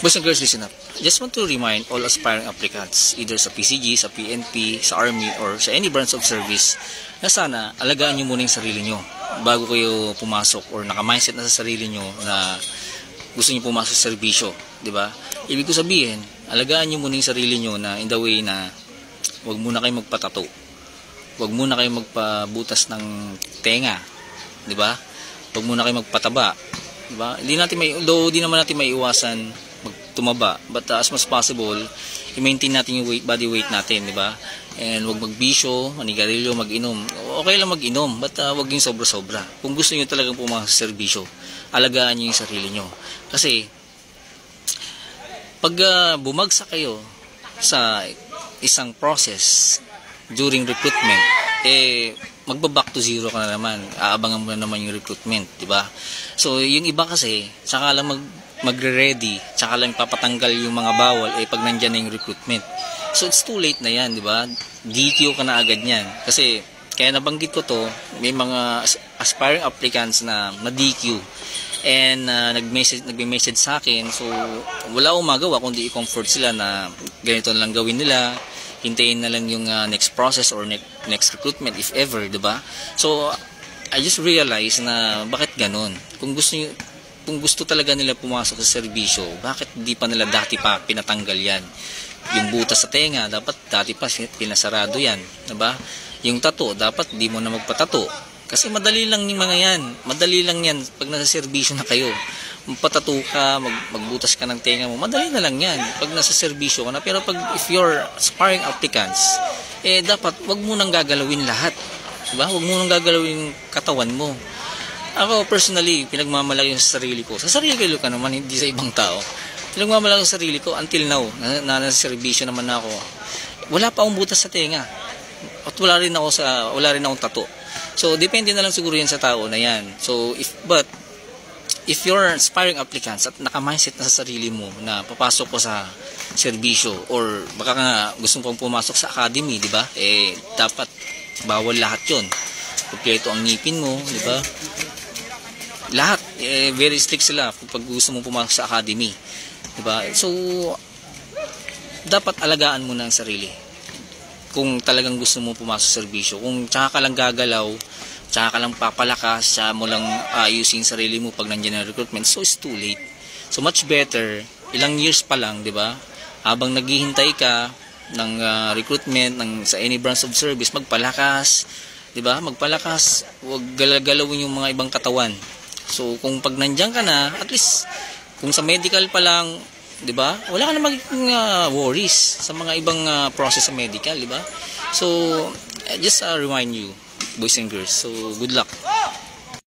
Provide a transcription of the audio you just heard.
Boys and girls, listen up. Just want to remind all aspiring applicants, either sa PCG, sa PNP, sa Army, or sa any branch of service, na sana alagaan nyo muna yung sarili nyo bago kayo pumasok or naka-mindset na sa sarili nyo na gusto nyo pumasok sa serbisyo, di ba? Ibig ko sabihin, alagaan nyo muna yung sarili nyo na in the way na wag muna kayo magpatato. Wag muna kayo magpabutas ng tenga, di ba? Wag muna kayo magpataba, di ba? Hindi naman natin maiiwasan tumaba, but as much possible i-maintain natin yung body weight natin, di ba? And wag magbisyo, manigarilyo, mag-inom. Okay lang mag-inom, but wag yung sobra-sobra. Kung gusto niyo talagang pumasok sa serbisyo, alagaan niyo yung sarili niyo. Kasi pag bumagsak kayo sa isang process during recruitment, magba-back to zero ka na naman. Aabangan mo na naman yung recruitment, di ba? So, yung iba kasi, saka lang magre-ready, saka lang papatanggal yung mga bawal pag nandyan na yung recruitment. So, it's too late na yan, di ba? DQ ka na agad yan. Kasi, kaya nabanggit ko to, may mga aspiring applicants na DQ. And nagme-message sa akin, so wala akong magawa kundi i-comfort sila na ganito na lang gawin nila, hintayin na lang yung next process or next recruitment if ever, diba? So I just realized na bakit ganun. Kung gusto talaga nila pumasok sa serbisyo, bakit di pa nila dati pa pinatanggal yan? Yung butas sa tenga, dapat dati pa pinasarado yan, diba? Yung tato, dapat di mo na magpatato. Kasi madali lang yung mga yan. Madali lang yan pag nasa serbisyo na kayo. Magpatato ka, magbutas ka ng tenga mo. Madali na lang yan pag nasa serbisyo ka na. Pero if you're aspiring applicants, dapat wag mo nang gagalawin lahat. Diba? Wag mo nang gagalawin yung katawan mo. Ako personally, pinagmamalaki sa sarili ko. Sa sarili ko ka naman, hindi sa ibang tao. Pinagmamalaki sa sarili ko until now, na nasa serbisyo naman ako. Wala pa akong butas sa tenga. At wala rin akong tato. So, depende na lang siguro yan sa tao na yan. So, if you're aspiring applicants at naka-mindset na sa sarili mo na papasok ko sa serbisyo or baka nga gusto pong pumasok sa academy, di ba? Dapat bawal lahat yun. Kompleto ang ngipin mo, di ba? Lahat, very strict sila pag gusto mong pumasok sa academy. Di ba? So, dapat alagaan mo na ang sarili. Kung talagang gusto mo pumasok sa serbisyo, kung tsaka ka lang gagalaw, tsaka ka lang papalakas, tsaka mo lang ayusin sarili mo pag nandiyan ang recruitment, so it's too late. So much better, ilang years pa lang, di ba? Habang naghihintay ka ng recruitment sa any branch of service, magpalakas, di ba? Magpalakas, huwag galawin yung mga ibang katawan. So kung pag nandiyan ka na, at least kung sa medical pa lang, di ba? Wala ka na magiging worries sa mga ibang process sa medical, di ba? So, just remind you, boys and girls. So, good luck.